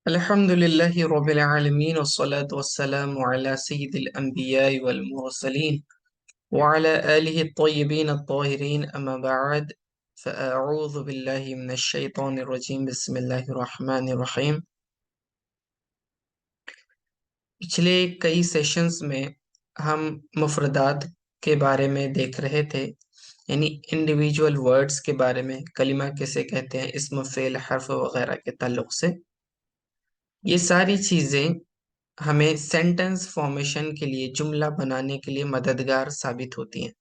अल्हम्दुलिल्लाहि रब्बिल आलमीन वस्सलातु वस्सलामु अला सय्यिदिल अंबियाइ वल मुरसलीन व अला आलिहि त्तय्यिबीन अत्ताहिरीन अम्मा बअद फ़अऊज़ु बिल्लाहि मिनश शैतानिर रजीम बिस्मिल्लाहिर रहमानिर रहीम। पिछले कई सेशंस में हम मुफरदात के बारे में देख रहे थे, यानी इंडिविजुअल वर्ड्स के बारे में, कलिमा किसे कहते हैं, इस्म फ़ेल हर्फ वगैरह के ताल्लुक से। ये सारी चीज़ें हमें सेंटेंस फॉर्मेशन के लिए, जुमला बनाने के लिए मददगार साबित होती हैं।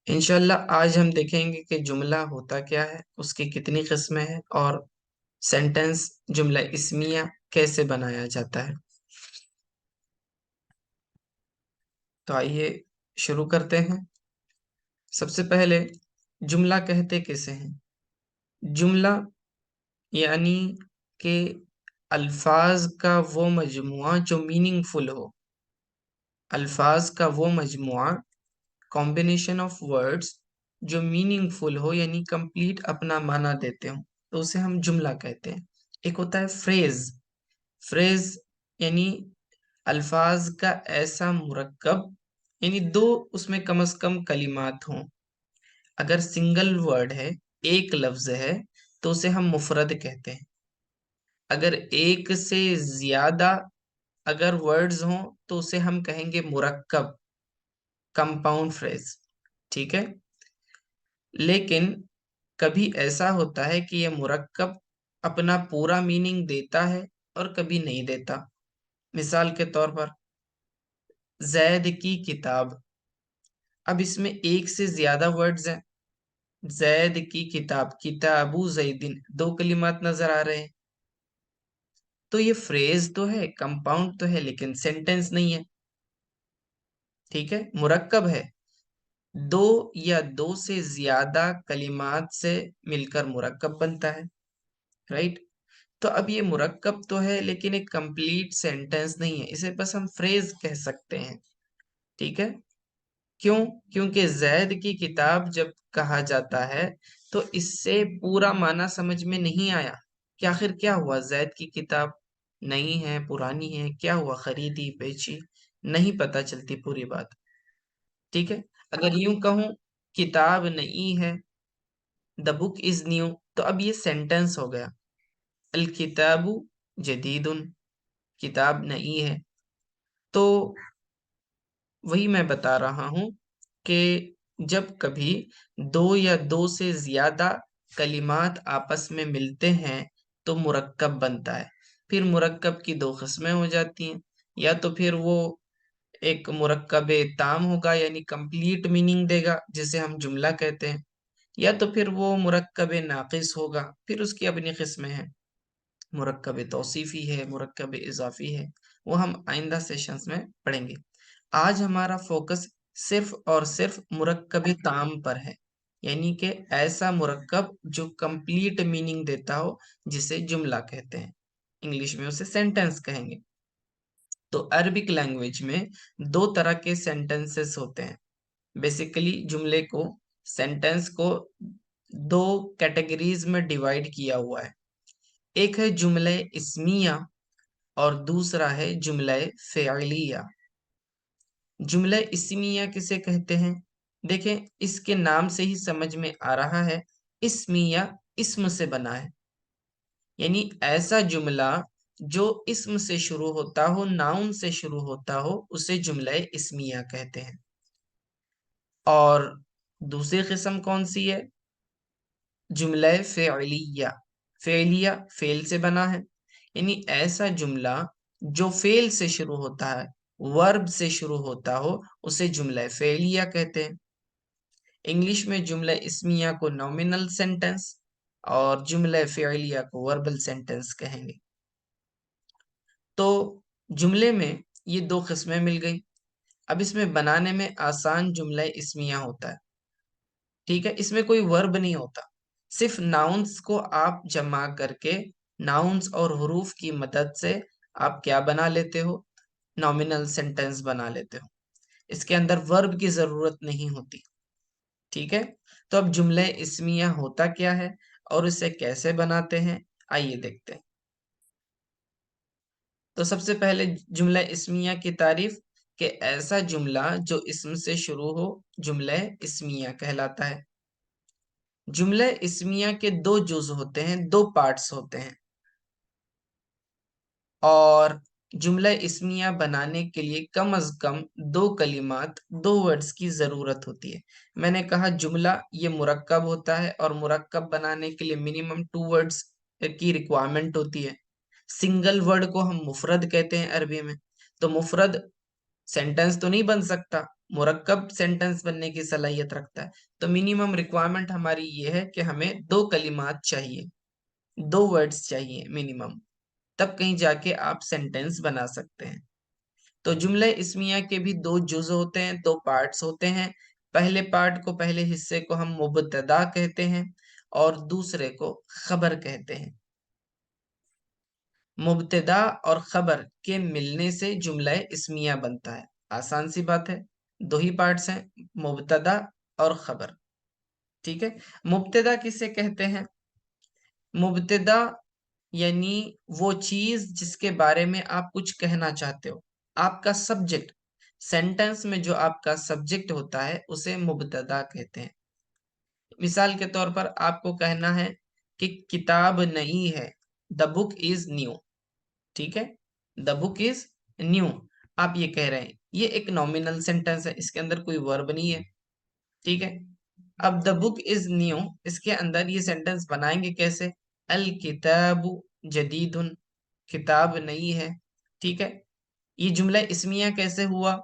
इंशाल्लाह आज हम देखेंगे कि जुमला होता क्या है, उसकी कितनी किस्में हैं और सेंटेंस जुमला इस्मिया कैसे बनाया जाता है। तो आइए शुरू करते हैं। सबसे पहले जुमला कहते किसे हैं? जुमला यानी कि अल्फाज का वो मजमुआ जो मीनिंगफुल हो, अल्फाज का वो मजमुआ, कॉम्बिनेशन ऑफ वर्ड्स जो मीनिंगफुल हो, यानी कंप्लीट अपना माना देते हो, तो उसे हम जुमला कहते हैं। एक होता है फ्रेज। फ्रेज यानी अल्फाज का ऐसा मुरक्कब, यानी दो, उसमें कम से कम कलिमात हों। अगर सिंगल वर्ड है, एक लफ्ज है, तो उसे हम मुफरद कहते हैं। अगर एक से ज्यादा अगर वर्ड्स हों तो उसे हम कहेंगे मुरक्कब, कंपाउंड फ्रेज। ठीक है। लेकिन कभी ऐसा होता है कि यह मुरक्कब अपना पूरा मीनिंग देता है और कभी नहीं देता। मिसाल के तौर पर जैद की किताब। अब इसमें एक से ज्यादा वर्ड्स हैं। जैद की किताब, किताबू जैदिन, दो कलिमात नजर आ रहे हैं। तो ये फ्रेज तो है, कंपाउंड तो है, लेकिन सेंटेंस नहीं है। ठीक है, मुरक्कब है। दो या दो से ज्यादा कलिमात से मिलकर मुरक्कब बनता है। राइट। तो अब ये मुरक्कब तो है लेकिन एक कंप्लीट सेंटेंस नहीं है, इसे बस हम फ्रेज कह सकते हैं। ठीक है। क्यों? क्योंकि जैद की किताब जब कहा जाता है तो इससे पूरा माना समझ में नहीं आया कि आखिर क्या हुआ। जैद की किताब नई है, पुरानी है, क्या हुआ, खरीदी बेची, नहीं पता चलती पूरी बात। ठीक है। अगर यूं कहूं किताब नई है, द बुक इज न्यू, तो अब ये सेंटेंस हो गया। अल किताबु जदीदुन, किताब नई है। तो वही मैं बता रहा हूं कि जब कभी दो या दो से ज्यादा कलिमात आपस में मिलते हैं तो मुरक्कब बनता है। फिर मुरक्कब की दो किस्में हो जाती हैं। या तो फिर वो एक मुरक्कब ताम होगा, यानी कंप्लीट मीनिंग देगा, जिसे हम जुमला कहते हैं। या तो फिर वो मुरक्कब नाकिस होगा, फिर उसकी अपनी किस्में हैं। मुरक्कब तौसीफी है, मुरक्कब इजाफी है, वो हम आइंदा सेशंस में पढ़ेंगे। आज हमारा फोकस सिर्फ और सिर्फ मुरक्कब ताम पर है, यानी कि ऐसा मुरक्कब जो कंप्लीट मीनिंग देता हो, जिसे जुमला कहते हैं। इंग्लिश में उसे सेंटेंस कहेंगे। तो अरबिक लैंग्वेज में दो तरह के सेंटेंसेस होते हैं। बेसिकली जुमले को, सेंटेंस को दो कैटेगरीज में डिवाइड किया हुआ है। एक है जुमले इस्मिया और दूसरा है जुमले फ़िअलिया। जुमला इस्मिया किसे कहते हैं? देखें, इसके नाम से ही समझ में आ रहा है, इस्मिया इस्म से बना है। यानी ऐसा जुमला जो इस्म से शुरू होता हो, नाउन से शुरू होता हो, उसे जुमला इस्मिया कहते हैं। और दूसरी किस्म कौन सी है? जुमला फ़िअलिया। फ़िअलिया फेल से बना है, यानी ऐसा जुमला जो फेल से शुरू होता है, वर्ब से शुरू होता हो, उसे जुमला फ़िअलिया कहते हैं। इंग्लिश में जुमला इस्मिया को नॉमिनल सेंटेंस और जुमला फ़िअलिया को वर्बल सेंटेंस कहेंगे। तो जुमले में ये दो किस्में मिल गई। अब इसमें बनाने में आसान जुमला इस्मिया होता है। ठीक है। इसमें कोई वर्ब नहीं होता, सिर्फ नाउन्स को आप जमा करके, नाउन्स और हुरूफ की मदद से आप क्या बना लेते हो? नॉमिनल सेंटेंस बना लेते हो। इसके अंदर वर्ब की जरूरत नहीं होती। ठीक है। तो अब जुमला इस्मिया होता क्या है और इसे कैसे बनाते हैं, आइए देखते हैं। तो सबसे पहले जुमला इस्मिया की तारीफ, कि ऐसा जुमला जो इस्म से शुरू हो जुमला इस्मिया कहलाता है। जुमला इस्मिया के दो जुज होते हैं, दो पार्ट्स होते हैं, और जुमला इस्मिया बनाने के लिए कम अज कम दो कलिमात, दो वर्ड्स की जरूरत होती है। मैंने कहा जुमला ये मुरक्कब होता है, और मुरक्कब बनाने के लिए मिनिमम टू वर्ड्स की रिक्वायरमेंट होती है। सिंगल वर्ड को हम मुफरद कहते हैं अरबी में। तो मुफरद सेंटेंस तो नहीं बन सकता, मुरक्कब सेंटेंस बनने की सलाहियत रखता है। तो मिनिमम रिक्वायरमेंट हमारी ये है कि हमें दो कलिमात चाहिए, दो वर्ड्स चाहिए मिनिमम, तब कहीं जाके आप सेंटेंस बना सकते हैं। तो जुमले इस्मिया के भी दो जुज होते हैं, दो पार्ट्स होते हैं। पहले पार्ट को, पहले हिस्से को हम मुब्तदा कहते हैं, और दूसरे को खबर कहते हैं। मुब्तदा और खबर के मिलने से जुमला इस्मिया बनता है। आसान सी बात है, दो ही पार्ट्स हैं, मुब्तदा और खबर। ठीक है। मुब्तदा किसे कहते हैं? मुब्तदा यानी वो चीज जिसके बारे में आप कुछ कहना चाहते हो, आपका सब्जेक्ट। सेंटेंस में जो आपका सब्जेक्ट होता है उसे मुब्तदा कहते हैं। मिसाल के तौर पर आपको कहना है कि किताब नई है, द बुक इज न्यू। ठीक है, द बुक इज न्यू, आप ये कह रहे हैं, ये एक नॉमिनल सेंटेंस है, इसके अंदर कोई वर्ब नहीं है। ठीक है। अब द बुक इज न्यू, इसके अंदर ये सेंटेंस बनाएंगे कैसे? अल किताबु जदीदुन, किताब नई है। ठीक है। ये जुमला इस्मिया कैसे हुआ?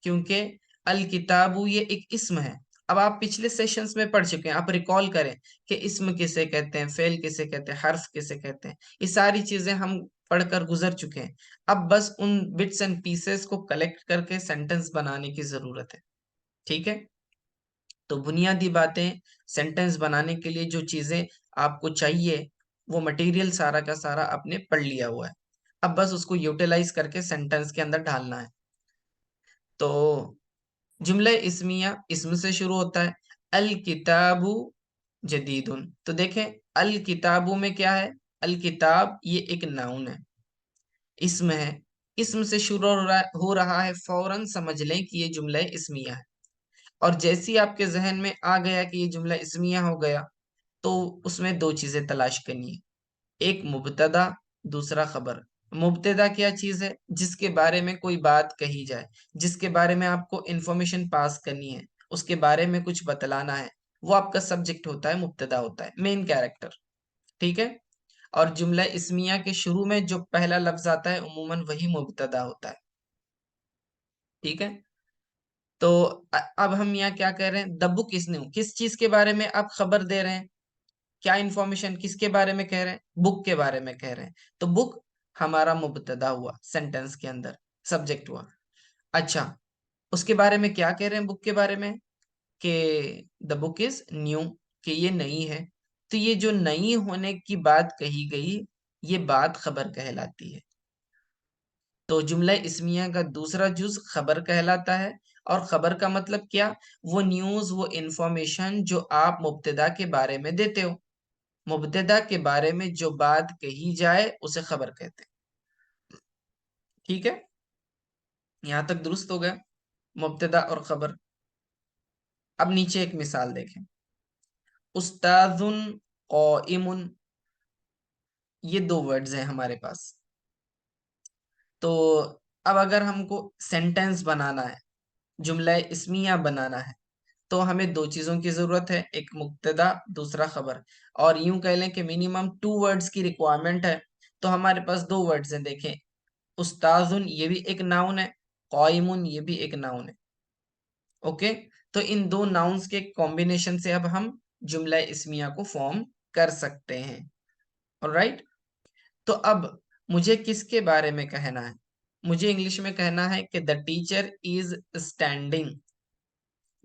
क्योंकि अल किताबु ये एक इस्म है। अब आप पिछले सेशंस में पढ़ चुके हैं, आप रिकॉल करें कि इस्म किसे कहते हैं, फेल किसे कहते हैं, हर्फ किसे कहते हैं। ये सारी चीजें हम पढ़कर गुजर चुके हैं। अब बस उन बिट्स एंड पीसेस को कलेक्ट करके सेंटेंस बनाने की जरूरत है। ठीक है। तो बुनियादी बातें, सेंटेंस बनाने के लिए जो चीजें आपको चाहिए, वो मटेरियल सारा का सारा आपने पढ़ लिया हुआ है। अब बस उसको यूटिलाइज करके सेंटेंस के अंदर ढालना है। तो जुमला इस्मिया इस्म से शुरू होता है, अल किताबु जदीदुन। तो देखें, अल किताबु में क्या है? अल किताब ये एक नाउन है, इस्म है। इस्म से शुरू हो रहा है, फौरन समझ लें कि ये जुमला इस्मिया है। और जैसी आपके जहन में आ गया कि ये जुमला इस्मिया हो गया, तो उसमें दो चीजें तलाश करनी है, एक मुब्तदा, दूसरा खबर। मुब्तदा क्या चीज है? जिसके बारे में कोई बात कही जाए, जिसके बारे में आपको इंफॉर्मेशन पास करनी है, उसके बारे में कुछ बतलाना है, वो आपका सब्जेक्ट होता है, मुब्तदा होता है, मेन कैरेक्टर। ठीक है। और जुमला इस्मिया के शुरू में जो पहला लफ्ज आता है उमूमन वही मुब्तदा होता है। ठीक है। तो अब हम यहाँ क्या कह रहे हैं? द बुक इज न्यू, किस चीज के बारे में आप खबर दे रहे हैं? क्या इंफॉर्मेशन किसके बारे में कह रहे हैं? बुक के बारे में कह रहे हैं। तो बुक हमारा मुब्तदा हुआ, सेंटेंस के अंदर सब्जेक्ट हुआ। अच्छा, उसके बारे में क्या कह रहे हैं? बुक के बारे में कि द बुक इज न्यू, कि ये नई है। तो ये जो नई होने की बात कही गई, ये बात खबर कहलाती है। तो जुमला इस्मिया का दूसरा जुज खबर कहलाता है। और खबर का मतलब क्या? वो न्यूज, वो इंफॉर्मेशन जो आप मुब्तदा के बारे में देते हो। मुब्तदा के बारे में जो बात कही जाए उसे खबर कहते हैं। ठीक है। यहां तक दुरुस्त हो गया, मुब्तदा और खबर। अब नीचे एक मिसाल देखें, उस्ताजुन क़ाइमुन, ये दो वर्ड्स हैं हमारे पास। तो अब अगर हमको सेंटेंस बनाना है, जुमला इस्मिया बनाना है, तो हमें दो चीजों की जरूरत है, एक मुब्तदा, दूसरा खबर। और यूं कह लें कि मिनिमम टू वर्ड्स की रिक्वायरमेंट है। तो हमारे पास दो वर्ड्स हैं, देखें, उस्ताजुन ये भी एक नाउन है, क़ाइमुन ये भी एक नाउन है। ओके। तो इन दो नाउन्स के कॉम्बिनेशन से अब हम जुमला इस्मिया को फॉर्म कर सकते हैं। ऑलराइट। तो अब मुझे किसके बारे में कहना है? मुझे इंग्लिश में कहना है कि the teacher is standing,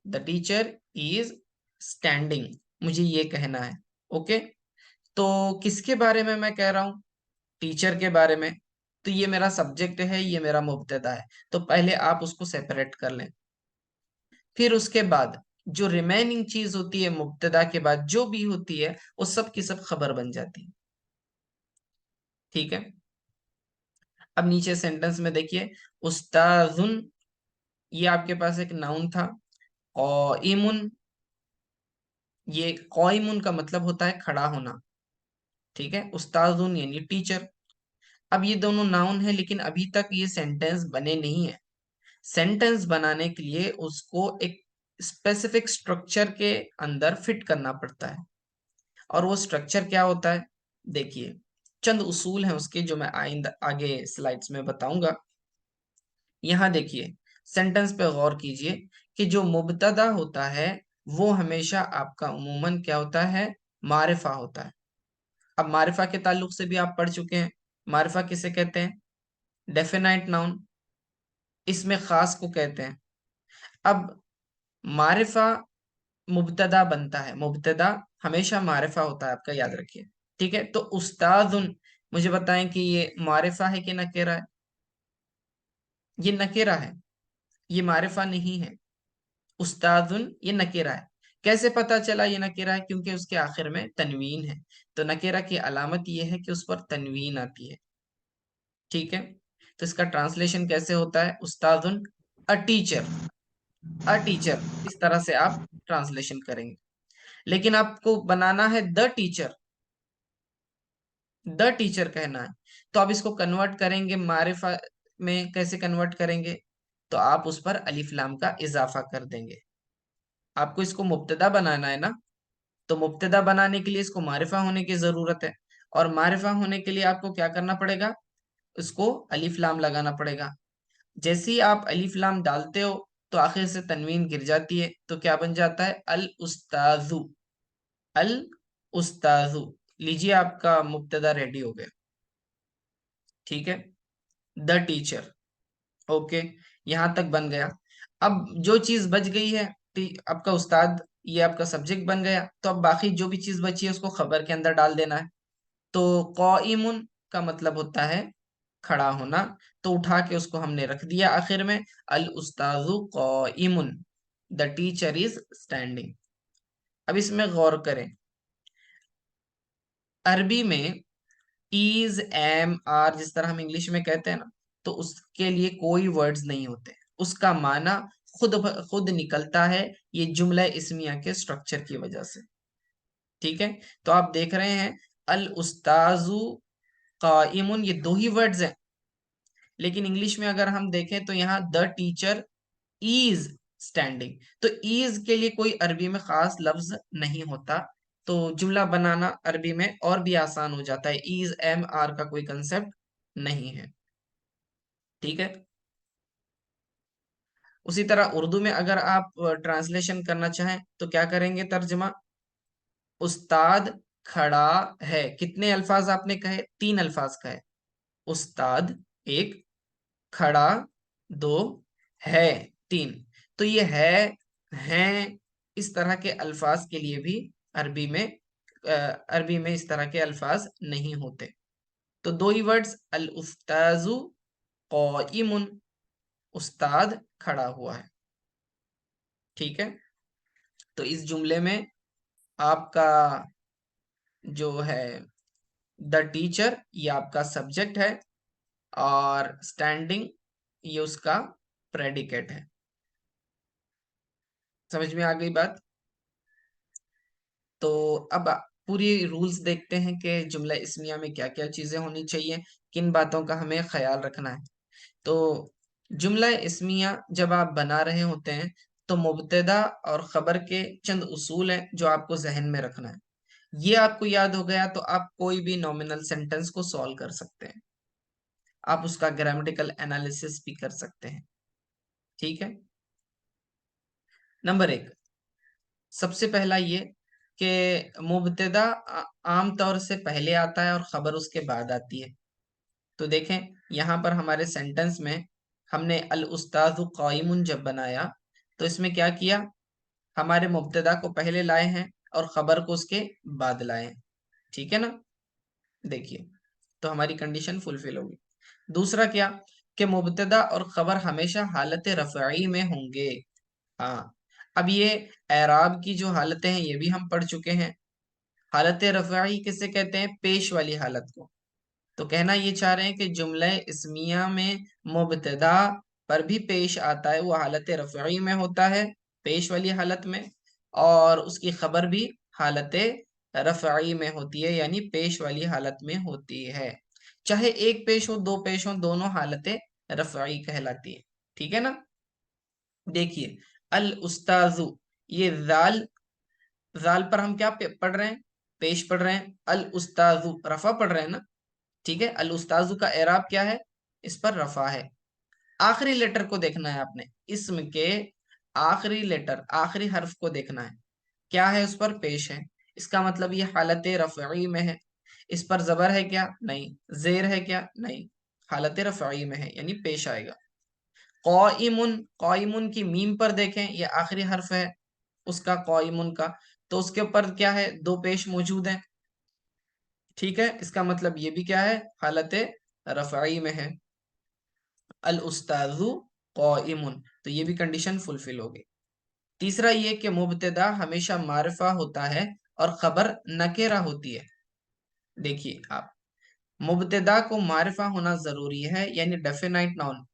the teacher is standing, मुझे ये कहना है। ओके। तो किसके बारे में मैं कह रहा हूं? टीचर के बारे में। तो ये मेरा सब्जेक्ट है, ये मेरा मुब्तदा है। तो पहले आप उसको सेपरेट कर लें। फिर उसके बाद जो रिमेनिंग चीज होती है, मुब्तदा के बाद जो भी होती है, वो सब की सब खबर बन जाती है। ठीक है। अब नीचे सेंटेंस में देखिए, उस्ताजुन, ये आपके पास एक नाउन था। कौइमुन, ये कौइमुन का मतलब होता है खड़ा होना, ठीक है। उस्ताजुन यानी टीचर। अब ये दोनों नाउन है, लेकिन अभी तक ये सेंटेंस बने नहीं है। सेंटेंस बनाने के लिए उसको एक स्पेसिफिक स्ट्रक्चर के अंदर फिट करना पड़ता है। और वो स्ट्रक्चर क्या होता है, देखिए, चंद उसूल हैं उसके, जो मैं आइंदा आगे स्लाइड्स में बताऊंगा। यहाँ देखिए, सेंटेंस पे गौर कीजिए कि जो मुब्तदा होता है वो हमेशा आपका उमूमन क्या होता है, मारिफा होता है। अब मारिफा के ताल्लुक से भी आप पढ़ चुके हैं। मारिफा किसे कहते हैं, डेफिनाइट नाउन, इसमें खास को कहते हैं। अब मारिफा मुब्तदा बनता है, मुब्तदा हमेशा मारिफा होता है, आपका याद रखिए, ठीक है। तो उस्ताजुन, मुझे बताएं कि ये मारिफा है कि नकेरा है। ये नकेरा है, ये मारिफा नहीं है। उस्ताजुन ये नकेरा है। कैसे पता चला ये नकेरा है, क्योंकि उसके आखिर में तनवीन है। तो नकेरा की अलामत ये है कि उस पर तनवीन आती है, ठीक है। तो इसका ट्रांसलेशन कैसे होता है, उस्ताजुन अ टीचर, अ टीचर, इस तरह से आप ट्रांसलेशन करेंगे। लेकिन आपको बनाना है द टीचर, द टीचर कहना है। तो आप इसको कन्वर्ट करेंगे मारिफा में, कैसे कन्वर्ट करेंगे, तो आप उस पर अलिफ लाम का इजाफा कर देंगे। आपको इसको मुब्तदा बनाना है ना, तो मुब्तदा बनाने के लिए इसको मारिफा होने की जरूरत है। और मारिफा होने के लिए आपको क्या करना पड़ेगा, उसको अलिफ लाम लगाना पड़ेगा। जैसे ही आप अलिफ लाम डालते हो तो आखिर से तनवीन गिर जाती है, तो क्या बन जाता है, अल उस्ताजु, अल उस्ताजु। लीजिए, आपका मुब्तदा रेडी हो गया, ठीक है, द टीचर। ओके, यहां तक बन गया। अब जो चीज बच गई है, आपका उस्ताद, ये आपका सब्जेक्ट बन गया। तो अब बाकी जो भी चीज बची है उसको खबर के अंदर डाल देना है। तो कौइमुन का मतलब होता है खड़ा होना, तो उठा के उसको हमने रख दिया आखिर में, अल उस्ताजु कौइमुन, द टीचर इज स्टैंडिंग। अब इसमें गौर करें, अरबी में इज, एम, आर, जिस तरह हम इंग्लिश में कहते हैं ना, तो उसके लिए कोई वर्ड्स नहीं होते। उसका माना खुद निकलता है, ये जुमला इस्मिया के स्ट्रक्चर की वजह से, ठीक है। तो आप देख रहे हैं, अल उस्ताजु काइमुन, ये दो ही वर्ड्स हैं। लेकिन इंग्लिश में अगर हम देखें तो यहाँ द टीचर इज स्टैंडिंग। तो इज के लिए कोई अरबी में खास लफ्ज नहीं होता, तो जुमला बनाना अरबी में और भी आसान हो जाता है। इज, एम, आर का कोई कंसेप्ट नहीं है, ठीक है। उसी तरह उर्दू में अगर आप ट्रांसलेशन करना चाहें तो क्या करेंगे, तर्जमा, उस्ताद खड़ा है। कितने अल्फाज आपने कहे, 3 अल्फाज कहे, उस्ताद एक, खड़ा दो, है तीन। तो ये है, इस तरह के अल्फाज के लिए भी अरबी में अरबी में इस तरह के अल्फाज नहीं होते। तो दो ही वर्ड्स, अल उस्ताजु क़ाइमुन, उस्ताद खड़ा हुआ है, ठीक है। तो इस जुमले में आपका जो है द टीचर, ये आपका सब्जेक्ट है, और स्टैंडिंग ये उसका प्रेडिकेट है। समझ में आ गई बात। तो अब पूरी रूल्स देखते हैं कि जुमला इस्मिया में क्या क्या चीजें होनी चाहिए, किन बातों का हमें ख्याल रखना है। तो जुमला इस्मिया जब आप बना रहे होते हैं तो मुब्तदा और खबर के चंद उसूल हैं जो आपको जहन में रखना है। ये आपको याद हो गया तो आप कोई भी नॉमिनल सेंटेंस को सॉल्व कर सकते हैं, आप उसका ग्रामेटिकल एनालिसिस भी कर सकते हैं, ठीक है। नंबर 1, सबसे पहला ये कि मुब्तदा आमतौर से पहले आता है और खबर उसके बाद आती है। तो देखें, यहाँ पर हमारे सेंटेंस में हमने अल उस्ताज़ु क़ाइमुन जब बनाया तो इसमें क्या किया, हमारे मुब्तदा को पहले लाए हैं और खबर को उसके बाद लाए हैं, ठीक है ना। देखिए, तो हमारी कंडीशन फुलफिल होगी। दूसरा क्या, कि मुब्तदा और खबर हमेशा हालत रफ़ई में होंगे। हाँ, अब ये एराब की जो हालतें हैं ये भी हम पढ़ चुके हैं। हालत रफ़ई किसे कहते हैं, पेश वाली हालत को। तो कहना ये चाह रहे हैं कि जुमला इस्मिया में मुब्तदा पर भी पेश आता है, वो हालत रफ़ई में होता है, पेश वाली हालत में, और उसकी खबर भी हालत रफ़ई में होती है, यानी पेश वाली हालत में होती है। चाहे एक पेश हो, दो पेश हो, दोनों हालतें रफ़ई कहलाती है। ठीक है ना। देखिए, अल उस्ताजु, ये जाल, जाल पर हम क्या पढ़ रहे हैं, पेश पढ़ रहे हैं। अल उस्ताजु रफा पढ़ रहे हैं ना। ठीक है, अल उस्ताजु का एराब क्या है, इस पर रफा है। आखिरी लेटर को देखना है आपने, इसम के आखिरी लेटर, आखिरी हर्फ को देखना है, क्या है, उस पर पेश है। इसका मतलब ये हालत रफ़ई में है। इस पर जबर है क्या, नहीं। जेर है क्या, नहीं। हालत रफ़ई में है, यानी पेश आएगा। क़ाइमुन, क़ाइमुन की मीम पर देखें, ये आखिरी हर्फ है उसका, क़ाइमुन का, तो उसके ऊपर क्या है, दो पेश मौजूद हैं। ठीक है, इसका मतलब ये भी क्या है, हालत रफ़ई में है। अल उस्ताजु क़ाइमुन, तो ये भी कंडीशन फुलफिल हो गई। तीसरा ये कि मुब्तदा हमेशा मारिफा होता है और खबर नकेरा होती है। देखिए आप, मुब्तदा को मारिफा होना जरूरी है, यानी डेफिनाइट नाउन,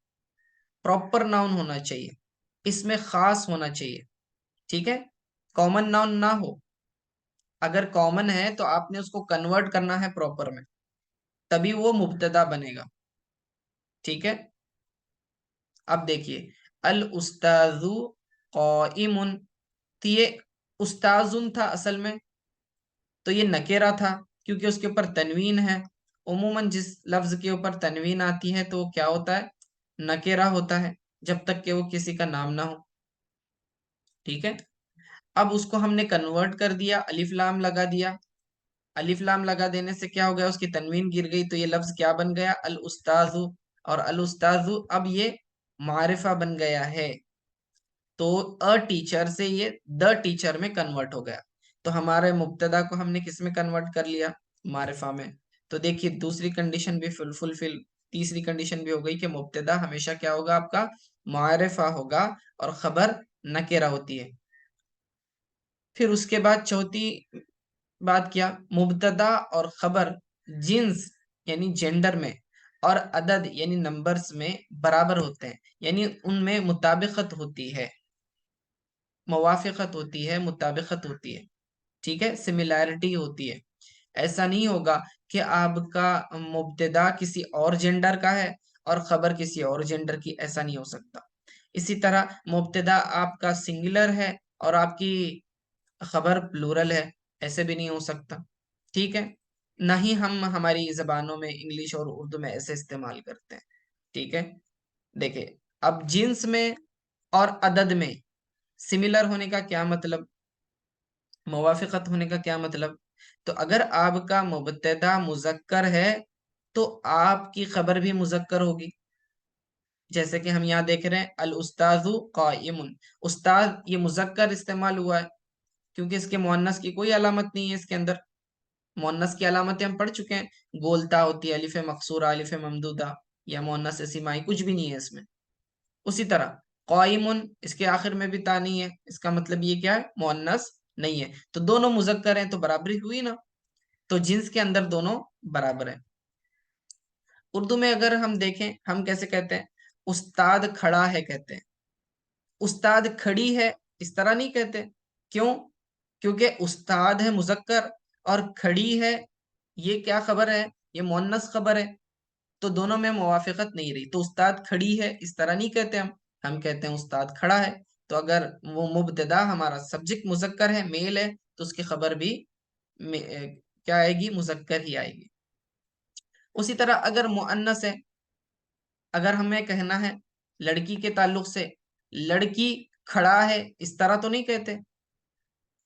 प्रॉपर नाउन होना चाहिए, इसमें खास होना चाहिए। ठीक है, कॉमन नाउन ना हो। अगर कॉमन है तो आपने उसको कन्वर्ट करना है प्रॉपर में, तभी वो मुब्तदा बनेगा। ठीक है, अब देखिए, अल उस्ताजु क़ाइमुन, तो ये उस्ताजुन था असल में, तो ये नकेरा था क्योंकि उसके ऊपर तनवीन है। उमूमन जिस लफ्ज के ऊपर तनवीन आती है तो वो क्या होता है, नकेरा होता है, जब तक कि वो किसी का नाम ना हो। ठीक है, अब उसको हमने कन्वर्ट कर दिया, अलिफ लाम लगा दिया। अलिफ लाम लगा देने से क्या हो गया, उसकी तनवीन गिर गई, तो ये लफ्ज क्या बन गया, अल उस्ताजु। और अल उस्ताजु अब ये मारिफा बन गया है, तो अ टीचर से ये द टीचर में कन्वर्ट हो गया। तो हमारे मुब्तदा को हमने किस में कन्वर्ट कर लिया, मारिफा में। तो देखिए, दूसरी कंडीशन भी फुलफिल, तीसरी कंडीशन भी हो गई कि मुब्तदा हमेशा क्या होगा, आपका मारिफा होगा और खबर नकेरा होती है। फिर उसके बाद चौथी बात क्या, मुब्तदा और खबर जिन्स यानी जेंडर में और अदद यानी नंबर्स में बराबर होते हैं, यानी उनमें मुताबिकत होती है, मुवाफिकत होती है, मुताबिकत होती है। ठीक है, सिमिलैरिटी होती है। ऐसा नहीं होगा कि आपका मुब्तदा किसी और जेंडर का है और खबर किसी और जेंडर की, ऐसा नहीं हो सकता। इसी तरह मुब्तदा आपका सिंगुलर है और आपकी खबर प्लूरल है, ऐसे भी नहीं हो सकता। ठीक है, ना ही हम हमारी जबानों में इंग्लिश और उर्दू में ऐसे इस्तेमाल करते हैं। ठीक है, देखिए, अब जिन्स में और अदद में सिमिलर होने का क्या मतलब, मुवाफिकत होने का क्या मतलब, तो अगर आपका मुब्तदा मुजक्कर है तो आपकी खबर भी मुजक्कर होगी। जैसे कि हम यहाँ देख रहे हैं, अल उस्ताजु काइमुन, उस्ताद ये मुजक्कर इस्तेमाल हुआ है क्योंकि इसके मुअन्नस की कोई अलामत नहीं है इसके अंदर। मुअन्नस की अलामतें हम पढ़ चुके हैं, गोलता होती है, अलिफ मकसूरा, अलिफ ममदूदा, या मुअन्नस सिमाई, कुछ भी नहीं है इसमें। उसी तरह काइमुन, इसके आखिर में भी ता नहीं है, इसका मतलब ये क्या है, मुअन्नस नहीं है। तो दोनों मुजक्कर हैं तो बराबरी हुई ना, तो जिन्स के अंदर दोनों बराबर है। उर्दू में अगर हम देखें, हम कैसे कहते हैं, उस्ताद खड़ा है कहते हैं, उस्ताद खड़ी है इस तरह नहीं कहते। क्यों, क्योंकि उस्ताद है मुजक्कर और खड़ी है, ये क्या खबर है, ये मुअन्नस खबर है, तो दोनों में मुवाफिकत नहीं रही। तो उस्ताद खड़ी है इस तरह नहीं कहते हम कहते हैं उस्ताद खड़ा है। तो अगर वो मुब्तदा हमारा सब्जेक्ट मुजक्कर है, मेल है, तो उसकी खबर भी क्या आएगी, मुजक्कर ही आएगी। उसी तरह अगर मुअन्नस है, अगर हमें कहना है लड़की के ताल्लुक से, लड़की खड़ा है इस तरह तो नहीं कहते।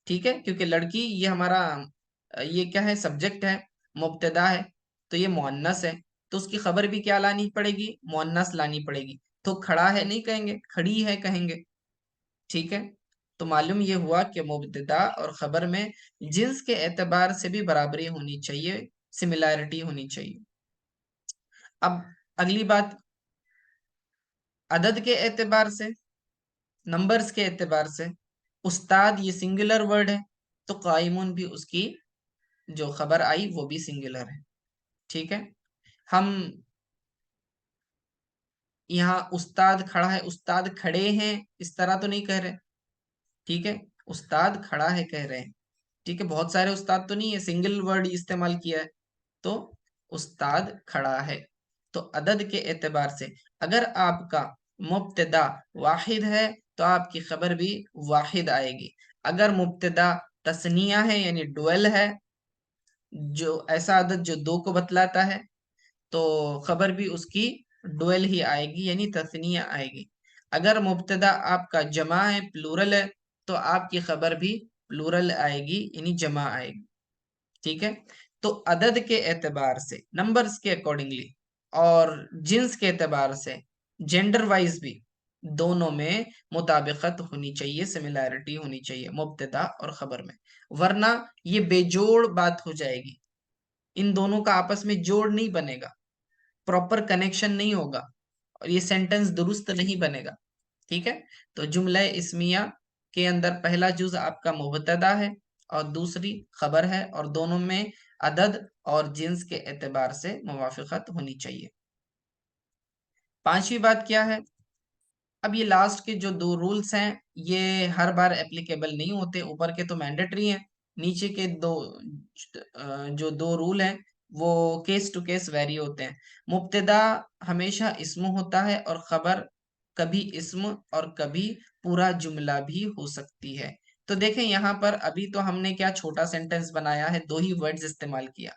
ठीक है, क्योंकि लड़की ये हमारा ये क्या है, सब्जेक्ट है, मुब्तदा है, तो ये मुअन्नस है, तो उसकी खबर भी क्या लानी पड़ेगी, मुअन्नस लानी पड़ेगी। तो खड़ा है नहीं कहेंगे, खड़ी है कहेंगे। ठीक है, तो मालूम ये हुआ कि मुब्तदा और खबर में जिन्स के एतबार से भी बराबरी होनी चाहिए, सिमिलैरिटी होनी चाहिए। अब अगली बात, अदद के एतबार से, नंबर्स के एतबार से, उस्ताद ये सिंगुलर वर्ड है, तो कायमुन भी उसकी जो खबर आई वो भी सिंगुलर है। ठीक है, हम यहाँ उस्ताद खड़ा है, उस्ताद खड़े हैं, इस तरह तो नहीं कह रहे। ठीक है, उस्ताद खड़ा है कह रहे हैं। ठीक है, बहुत सारे उस्ताद तो नहीं है, सिंगल वर्ड इस्तेमाल किया है। तो उस्ताद खड़ा है। तो अदद के एतबार से अगर आपका मुब्तदा वाहिद है तो आपकी खबर भी वाहिद आएगी। अगर मुब्तदा तस्निया है यानी डुअल है, जो ऐसा अदद जो दो को बतलाता है, तो खबर भी उसकी डुअल ही आएगी यानी तस्निया आएगी। अगर मुब्तदा आपका जमा है, प्लूरल है, तो आपकी खबर भी प्लूरल आएगी यानी जमा आएगी। ठीक है, तो अदद के एतबार से, नंबर्स के अकॉर्डिंगली, और जिन्स के एतबार से, जेंडर वाइज भी, दोनों में मुताबिकत होनी चाहिए, सिमिलैरिटी होनी चाहिए मुब्तदा और खबर में, वरना ये बेजोड़ बात हो जाएगी। इन दोनों का आपस में जोड़ नहीं बनेगा, प्रॉपर कनेक्शन नहीं होगा, और ये सेंटेंस दुरुस्त नहीं बनेगा। ठीक है, तो जुमला इस्मिया के अंदर पहला जुज आपका मुब्तदा है और दूसरी खबर है, और दोनों में अदद और जिन्स के एतबार से मुवाफिकत होनी चाहिए। पांचवी बात क्या है? अब ये लास्ट के जो दो रूल्स हैं ये हर बार एप्लीकेबल नहीं होते, ऊपर के तो मैंडेटरी हैं, नीचे के दो जो दो रूल हैं वो केस टू केस वेरी होते हैं। मुब्तदा हमेशा इस्म होता है और खबर कभी इस्म और कभी पूरा जुमला भी हो सकती है। तो देखें यहाँ पर अभी तो हमने क्या छोटा सेंटेंस बनाया है, दो ही वर्ड्स इस्तेमाल किया।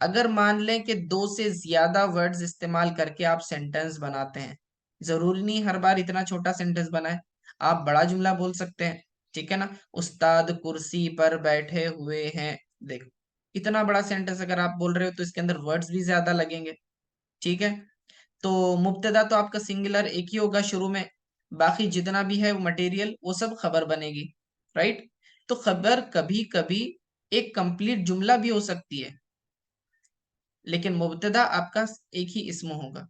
अगर मान लें कि दो से ज्यादा वर्ड्स इस्तेमाल करके आप सेंटेंस बनाते हैं, जरूरी नहीं हर बार इतना छोटा सेंटेंस बनाए, आप बड़ा जुमला बोल सकते हैं। ठीक है ना, उस्ताद कुर्सी पर बैठे हुए हैं, देखो इतना बड़ा सेंटेंस अगर आप बोल रहे हो तो इसके अंदर वर्ड्स भी ज्यादा लगेंगे। ठीक है, तो मुब्तदा तो आपका सिंगुलर एक ही होगा शुरू में, बाकी जितना भी है वो मटेरियल वो सब खबर बनेगी। राइट, तो खबर कभी कभी एक कंप्लीट जुमला भी हो सकती है, लेकिन मुब्तदा आपका एक ही इसम होगा।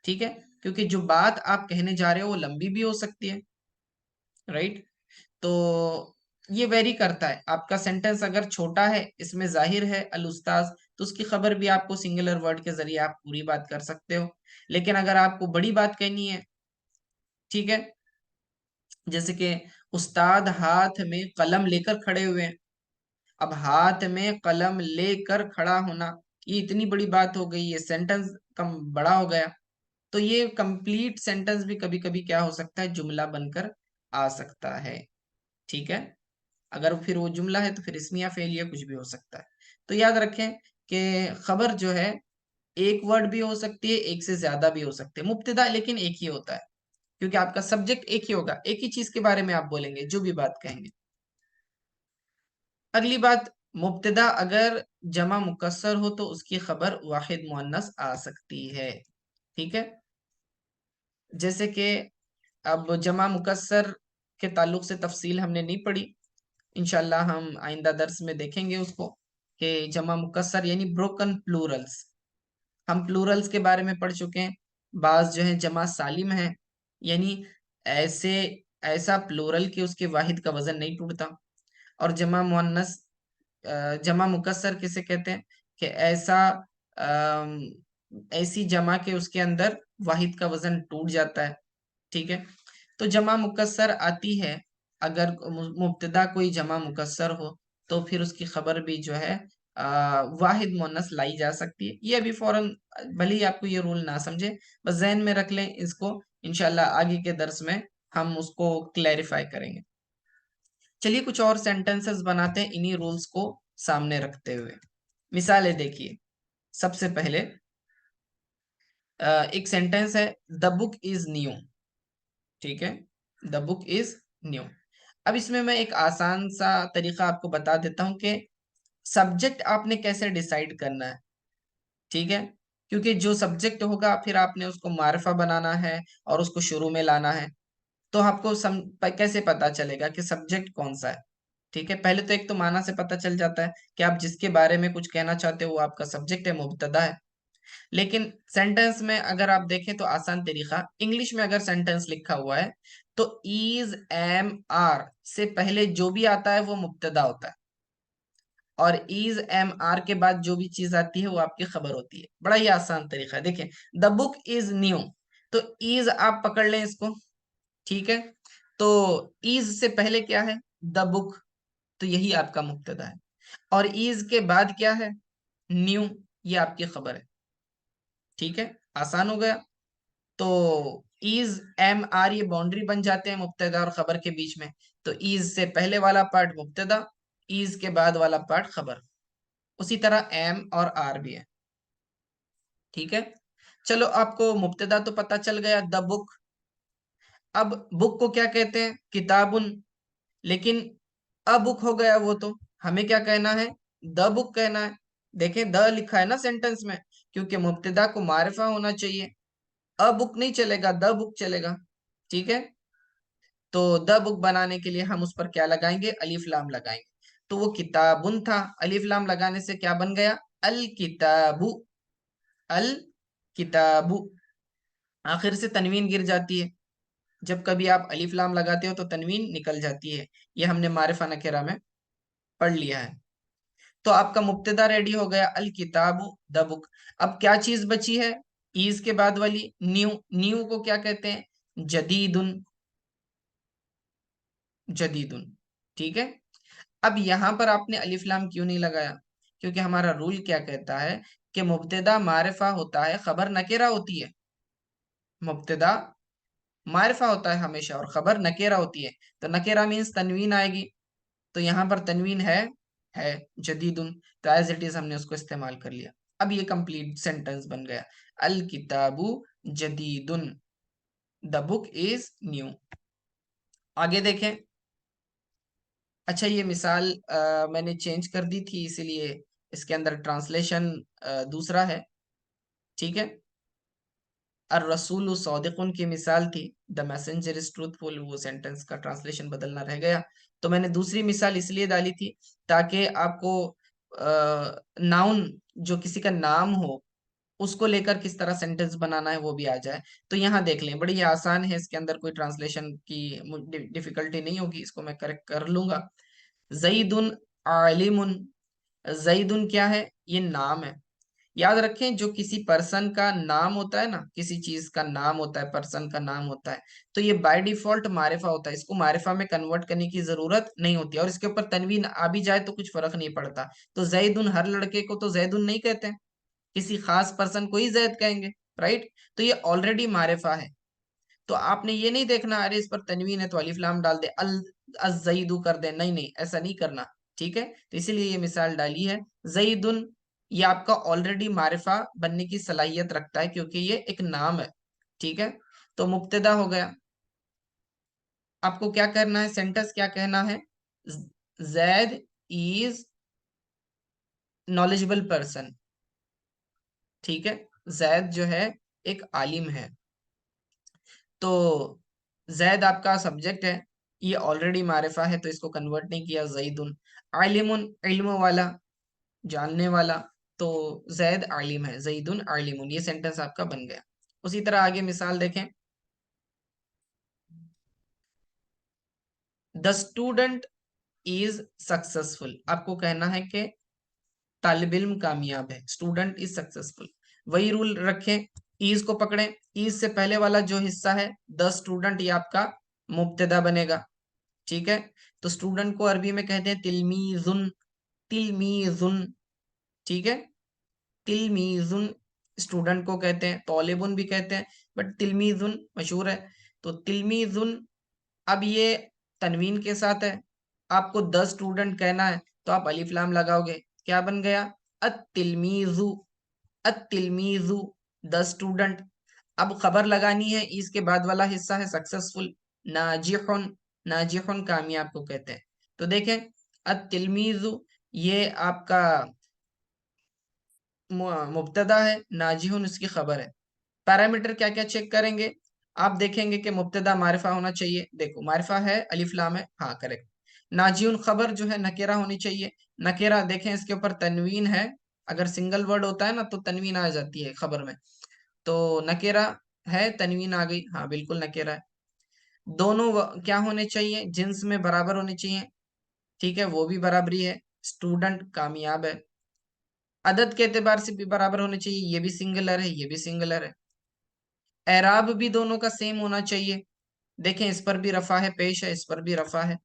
ठीक है, क्योंकि जो बात आप कहने जा रहे हो वो लंबी भी हो सकती है। राइट, तो ये वेरी करता है। आपका सेंटेंस अगर छोटा है, इसमें जाहिर है अल उस्ताज, तो उसकी खबर भी आपको सिंगुलर वर्ड के जरिए आप पूरी बात कर सकते हो। लेकिन अगर आपको बड़ी बात कहनी है, ठीक है, जैसे कि उस्ताद हाथ में कलम लेकर खड़े हुए हैं। अब हाथ में कलम लेकर खड़ा होना, ये इतनी बड़ी बात हो गई, ये सेंटेंस कम बड़ा हो गया। तो ये कंप्लीट सेंटेंस भी कभी कभी क्या हो सकता है, जुमला बनकर आ सकता है। ठीक है, अगर फिर वो जुमला है तो फिर इसमिया फेलियर कुछ भी हो सकता है। तो याद रखें कि खबर जो है एक वर्ड भी हो सकती है, एक से ज्यादा भी हो सकते हैं। मुब्तदा लेकिन एक ही होता है, क्योंकि आपका सब्जेक्ट एक ही होगा, एक ही चीज के बारे में आप बोलेंगे जो भी बात कहेंगे। अगली बात, मुब्तदा अगर जमा मुकस्सर हो तो उसकी खबर वाहिद मुअन्नस आ सकती है। ठीक है, जैसे कि अब जमा मुकस्सर के ताल्लुक से तफसील हमने नहीं पढ़ी, इंशाल्लाह हम आइंदा दर्स में देखेंगे उसको, कि जमा मुकस्सर यानी ब्रोकन प्लूरल्स। हम प्लूरल्स के बारे में पढ़ चुके हैं। बाज जो है जमा सालिम है, यानी ऐसे ऐसा प्लूरल कि उसके वाहिद का वजन नहीं टूटता। और जमा मुअन्नस जमा मुकस्सर किसे कहते हैं, कि ऐसा ऐसी जमा के उसके अंदर वाहिद का वजन टूट जाता है। ठीक है, तो जमा मुकस्सर आती है अगर मुब्तदा कोई जमा मुकस्सर हो, तो फिर उसकी खबर भी जो है वाहिद मुअन्नस लाई जा सकती है। ये अभी फौरन, भले ही आपको ये रूल ना समझे, बस जहन में रख लें इसको, इंशाल्लाह आगे के दर्स में हम उसको क्लैरिफाई करेंगे। चलिए कुछ और सेंटेंसेस बनाते हैं इन्हीं रूल्स को सामने रखते हुए। मिसालें देखिए, सबसे पहले एक सेंटेंस है, द बुक इज न्यू। ठीक है, द बुक इज न्यू। अब इसमें मैं एक आसान सा तरीका आपको बता देता हूं कि सब्जेक्ट आपने कैसे डिसाइड करना है। ठीक है, क्योंकि जो सब्जेक्ट होगा फिर आपने उसको मारिफा बनाना है और उसको शुरू में लाना है। तो आपको कैसे पता चलेगा कि सब्जेक्ट कौन सा है? ठीक है, पहले तो एक तो माना से पता चल जाता है कि आप जिसके बारे में कुछ कहना चाहते हो वो आपका सब्जेक्ट है, मुब्तदा है। लेकिन सेंटेंस में अगर आप देखें तो आसान तरीका, इंग्लिश में अगर सेंटेंस लिखा हुआ है तो इज, एम, आर से पहले जो भी आता है वो मुब्तदा होता है, और इज एम आर के बाद जो भी चीज आती है वो आपकी खबर होती है। बड़ा ही आसान तरीका है। देखें, द बुक इज न्यू, तो इज आप पकड़ लें इसको, ठीक है। तो इज से पहले क्या है? द बुक, तो यही आपका मुब्तदा है। और इज के बाद क्या है? न्यू, ये आपकी खबर है। ठीक है, आसान हो गया। तो इज एम आर ये बाउंड्री बन जाते हैं मुब्तदा और खबर के बीच में। तो इज से पहले वाला पार्ट मुब्तदा, इज के बाद वाला पार्ट खबर। उसी तरह एम और आर भी है। ठीक है, चलो आपको मुब्तदा तो पता चल गया, द बुक। अब बुक को क्या कहते हैं? किताबुन। लेकिन अ बुक हो गया वो, तो हमें क्या कहना है? द बुक कहना है। देखें, द लिखा है ना सेंटेंस में, क्योंकि मुब्तदा को मारिफा होना चाहिए। अ बुक नहीं चलेगा, द बुक चलेगा। ठीक है, तो द बुक बनाने के लिए हम उस पर क्या लगाएंगे? अलिफ लाम लगाएंगे। तो वो किताबुन था, अलिफ लाम लगाने से क्या बन गया? अल किताबु। अल किताबु। आखिर से तनवीन गिर जाती है, जब कभी आप अलिफ लाम लगाते हो तो तनवीन निकल जाती है। ये हमने मारिफा नकेरा में पढ़ लिया है। तो आपका मुब्तदा रेडी हो गया, अल किताबु द बुक। अब क्या चीज बची है? ईज के बाद वाली न्यू। न्यू को क्या कहते हैं? जदीदुन। जदीदुन। ठीक है, अब यहां पर आपने अलिफ लाम क्यों नहीं लगाया? क्योंकि हमारा रूल क्या कहता है कि मुब्तदा मारिफा होता है, खबर नकेरा होती है। मुब्तदा मारिफा होता है हमेशा और खबर नकेरा होती है। तो नकेरा मीन्स तनवीन आएगी, तो यहाँ पर तनवीन है जदीदुन, तो एज इट इज हमने उसको इस्तेमाल कर लिया। अब ये कंप्लीट सेंटेंस बन गया, अल किताबु जदीदुन, द बुक इज न्यू। आगे देखें। अच्छा, ये मिसाल मैंने चेंज कर दी थी, इसीलिए इसके अंदर ट्रांसलेशन दूसरा है। ठीक है, और रसूल सौदिकुन की मिसाल थी, द मैसेंजर इज ट्रूथफुल, वो सेंटेंस का ट्रांसलेशन बदलना रह गया। तो मैंने दूसरी मिसाल इसलिए डाली थी ताकि आपको नाउन, जो किसी का नाम हो, उसको लेकर किस तरह सेंटेंस बनाना है वो भी आ जाए। तो यहाँ देख लें, बड़ी आसान है, इसके अंदर कोई ट्रांसलेशन की डिफिकल्टी नहीं होगी, इसको मैं करेक्ट कर लूंगा। जईदुन आलिमुन। जईदुन क्या है? ये नाम है। याद रखें, जो किसी पर्सन का नाम होता है ना, किसी चीज का नाम होता है, पर्सन का नाम होता है, तो ये बाय डिफॉल्ट मारिफा होता है। इसको मारिफा में कन्वर्ट करने की जरूरत नहीं होती, और इसके ऊपर तनवीन आ भी जाए तो कुछ फर्क नहीं पड़ता। तो जैदुन, हर लड़के को तो जैदुन नहीं कहते हैं, किसी खास पर्सन को ही जैद कहेंगे, राइट। तो ये ऑलरेडी मारिफा है। तो आपने ये नहीं देखना अरे इस पर तनवीन है तो अलिफ लाम डाल दे, अल अज़ईदु कर दे, नहीं नहीं, ऐसा नहीं करना। ठीक है, तो इसीलिए ये मिसाल डाली है। जईदुन, ये आपका ऑलरेडी मारिफा बनने की सलाहियत रखता है, क्योंकि ये एक नाम है। ठीक है, तो मुब्तदा हो गया। आपको क्या करना है? सेंटेंस क्या कहना है? Zaid is knowledgeable person. ठीक है, जैद जो है एक आलिम है। तो जैद आपका सब्जेक्ट है, ये ऑलरेडी मारिफा है, तो इसको कन्वर्ट नहीं किया। जईदुन आलिमुन, इल्म वाला, जानने वाला, तो जैद आलिम है, जईदुन आलिमुन, ये सेंटेंस आपका बन गया। उसी तरह आगे मिसाल देखें। The student is successful. आपको कहना है कि तालिब इल्म कामयाब है, स्टूडेंट इज सक्सेसफुल। वही रूल रखें, इज को पकड़ें। इज से पहले वाला जो हिस्सा है द स्टूडेंट, ये आपका मुब्तदा बनेगा। ठीक है, तो स्टूडेंट को अरबी में कहते हैं तिलमीजुन। तिलमीजुन। ठीक है, तिलमीजुन स्टूडेंट को कहते हैं, तौलिबुन भी कहते हैं, बट तिलमीजुन मशहूर है। तो तिलमीजुन, अब ये तनवीन के साथ है। आपको द स्टूडेंट कहना है, तो आप अलिफ लाम लगाओगे, क्या बन गया? अतिलमीजु। अतिलमीजु, द स्टूडेंट। अब खबर लगानी है, इसके बाद वाला हिस्सा है सक्सेसफुल, नाजिहुन। नाजिहुन कामयाब को कहते हैं। तो देखें, अतिलमीजु ये आपका मुब्तदा है, नाजिहुन उसकी खबर है। पैरामीटर क्या क्या चेक करेंगे? आप देखेंगे कि मुब्तदा मारिफा होना चाहिए। देखो, मारिफा है, अलिफ लाम है, हाँ करेक्ट। नाजिउन खबर जो है नकेरा होनी चाहिए। नकेरा देखें, इसके ऊपर तनवीन है। अगर सिंगल वर्ड होता है ना तो तनवीन आ जाती है खबर में। तो नकेरा है, तनवीन आ गई, हाँ बिल्कुल नकेरा है। दोनों क्या होने चाहिए? जिन्स में बराबर होने चाहिए। ठीक है, वो भी बराबरी है। स्टूडेंट कामयाब है। अदद के एतबार से भी बराबर होने चाहिए, ये भी सिंगुलर है, ये भी सिंगुलर है। एराब भी दोनों का सेम होना चाहिए। देखें, इस पर भी रफा है पेश है, इस पर भी रफा है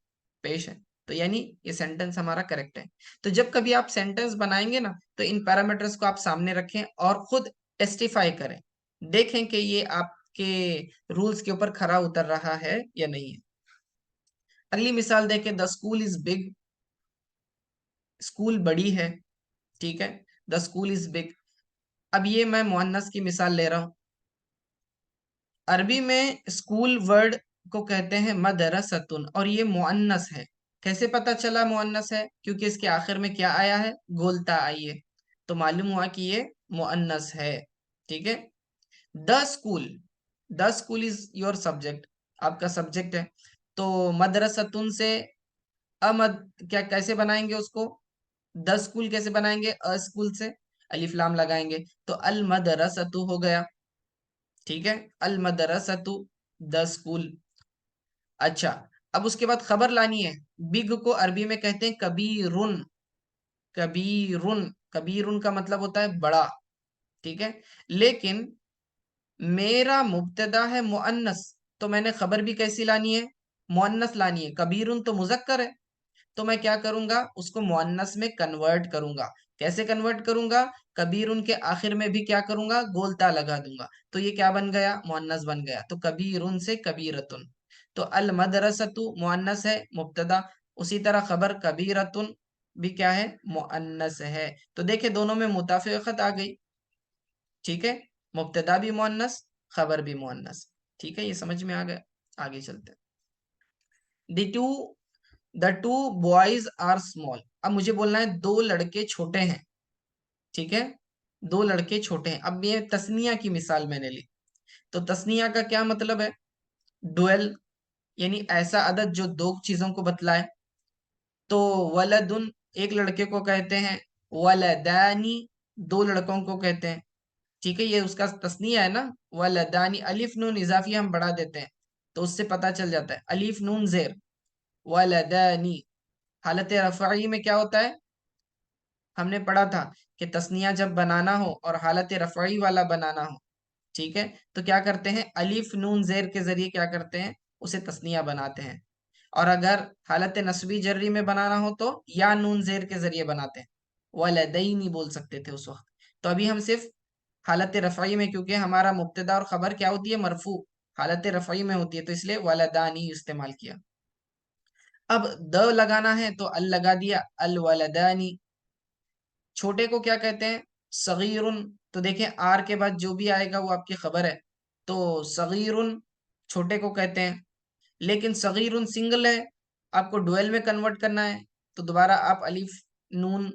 पेश है, तो यानी ये सेंटेंस हमारा करेक्ट है। तो जब कभी आप सेंटेंस बनाएंगे ना, तो इन पैरामीटर्स को आप सामने रखें और खुद टेस्टिफाई करें, देखें कि ये आपके रूल्स के ऊपर खरा उतर रहा है या नहीं है। अगली मिसाल देखें, the school is big, school बड़ी है, ठीक है, द स्कूल इज बिग। अब ये मैं मुअन्नस की मिसाल ले रहा हूं। अरबी में स्कूल वर्ड को कहते हैं मदरसतुन, और ये मुअन्नस है। कैसे पता चला मुअन्नस है? क्योंकि इसके आखिर में क्या आया है? गोलता आई है, तो मालूम हुआ कि ये मुअन्नस है। ठीक है। The school, the school is your subject, आपका सब्जेक्ट है। तो मदरसतुन से अमद क्या कैसे बनाएंगे उसको? द स्कूल कैसे बनाएंगे? अ स्कूल से अलिफ लाम लगाएंगे, तो अल मदरसतु हो गया। ठीक है, अल मदरसतु, द स्कूल। अच्छा, अब उसके बाद खबर लानी है। बिग को अरबी में कहते हैं कबीरुन, कबीरुन, कबीरुन का मतलब होता है बड़ा। ठीक है, लेकिन मेरा मुब्तदा है मुअन्नस, तो मैंने खबर भी कैसी लानी है? मुअन्नस लानी है। कबीरुन तो मुजक्कर है, तो मैं क्या करूंगा? उसको मुअन्नस में कन्वर्ट करूंगा। कैसे कन्वर्ट करूंगा? कबीर उनके आखिर में भी क्या करूंगा? गोलता लगा दूंगा, तो ये क्या बन गया? मुअन्नस बन गया। तो कबीरुन से कबीरतुन। तो अल मदरसतु मुअन्नस है, मुब्तदा। उसी तरह खबर कबीरतुन भी क्या है? मुअन्नस है। तो देखे दोनों में मुताफिकत आ गई। ठीक है, मुब्तदा भी मुअन्नस, खबर भी मुअन्नस। ठीक है, ये समझ में आ गया। आगे चलते हैं। The two, the two boys are small. अब मुझे बोलना है दो लड़के छोटे हैं। ठीक है, दो लड़के छोटे हैं। अब ये तस्निया की मिसाल मैंने ली, तो तस्निया का क्या मतलब है? डुएल, यानी ऐसा अदद जो दो चीजों को बतलाए। तो वलदुन एक लड़के को कहते हैं, वलदानी दो लड़कों को कहते हैं। ठीक है, ये उसका तस्निया है ना। वलदानी, अलिफ नून इजाफी हम बढ़ा देते हैं, तो उससे पता चल जाता है। अलिफ नून जेर, वलदानी। हालत रफ़ई में क्या होता है? हमने पढ़ा था कि तस्निया जब बनाना हो और हालत रफ़ई वाला बनाना हो, ठीक है, तो क्या करते हैं? अलिफ नून जेर के जरिए क्या करते हैं? उसे तस्निया बनाते हैं। और अगर हालत नस्बी जर्री में बनाना हो तो या नून जेर के जरिए बनाते हैं। वलदैनी बोल सकते थे उस वक्त। तो अभी हम सिर्फ हालत रफ़ई में, क्योंकि हमारा मुब्तदा और खबर क्या होती है? मरफू, हालत रफ़ई में होती है, तो इसलिए वलदानी इस्तेमाल किया। अब द लगाना है तो अल लगा दिया, अल वलदानी। छोटे को क्या कहते हैं? सगीरुन। तो देखें, आर के बाद जो भी आएगा वो आपकी खबर है, तो सगीरुन छोटे को कहते हैं। लेकिन सगीरुन सिंगल है, आपको डुअल में कन्वर्ट करना है, तो दोबारा आप अलिफ नून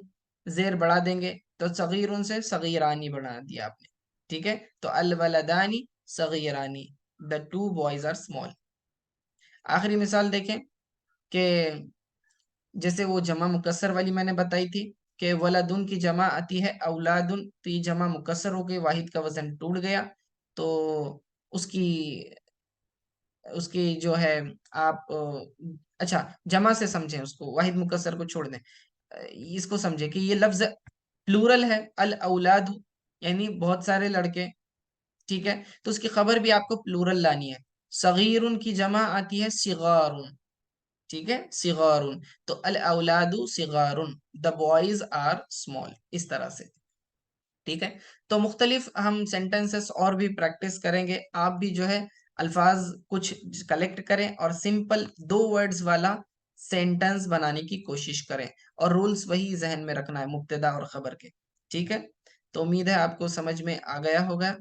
जेर बढ़ा देंगे, तो सगीरुन से सगीरानी बढ़ा दिया आपने। ठीक है, तो अल वलदानी सगीरानी, the two boys are small. आखिरी मिसाल देखें कि जैसे वो जमा मुकस्सर वाली मैंने बताई थी कि वलदुन की जमा आती है औलादुन, तो ये जमा मुकस्सर हो गई, वाहिद का वजन टूट गया। तो उसकी उसकी जो है, आप अच्छा जमा से समझें उसको, वाहिद मुकस्सर को छोड़ दें। इसको समझे कि ये लफ्ज प्लूरल है, अल औलाद, यानी बहुत सारे लड़के। ठीक है, तो उसकी खबर भी आपको प्लूरल लानी है। सगीरुन की जमा आती है सिगारुन। ठीक है, सिगारुन। तो अल औलादु सिगारुन, द बॉयज आर स्मॉल, इस तरह से। ठीक है, तो मुख्तलिफ हम सेंटेंसेस और भी प्रैक्टिस करेंगे। आप भी जो है अल्फाज कुछ कलेक्ट करें और सिंपल दो वर्ड्स वाला सेंटेंस बनाने की कोशिश करें, और रूल्स वही जहन में रखना है, मुब्तदा और खबर के। ठीक है, तो उम्मीद है आपको समझ में आ गया होगा,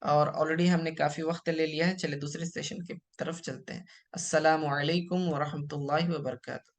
और ऑलरेडी हमने काफी वक्त ले लिया है। चले दूसरे सेशन की तरफ चलते हैं। अस्सलामु अलैकुम वरहमतुल्लाहि वबरकातुहू।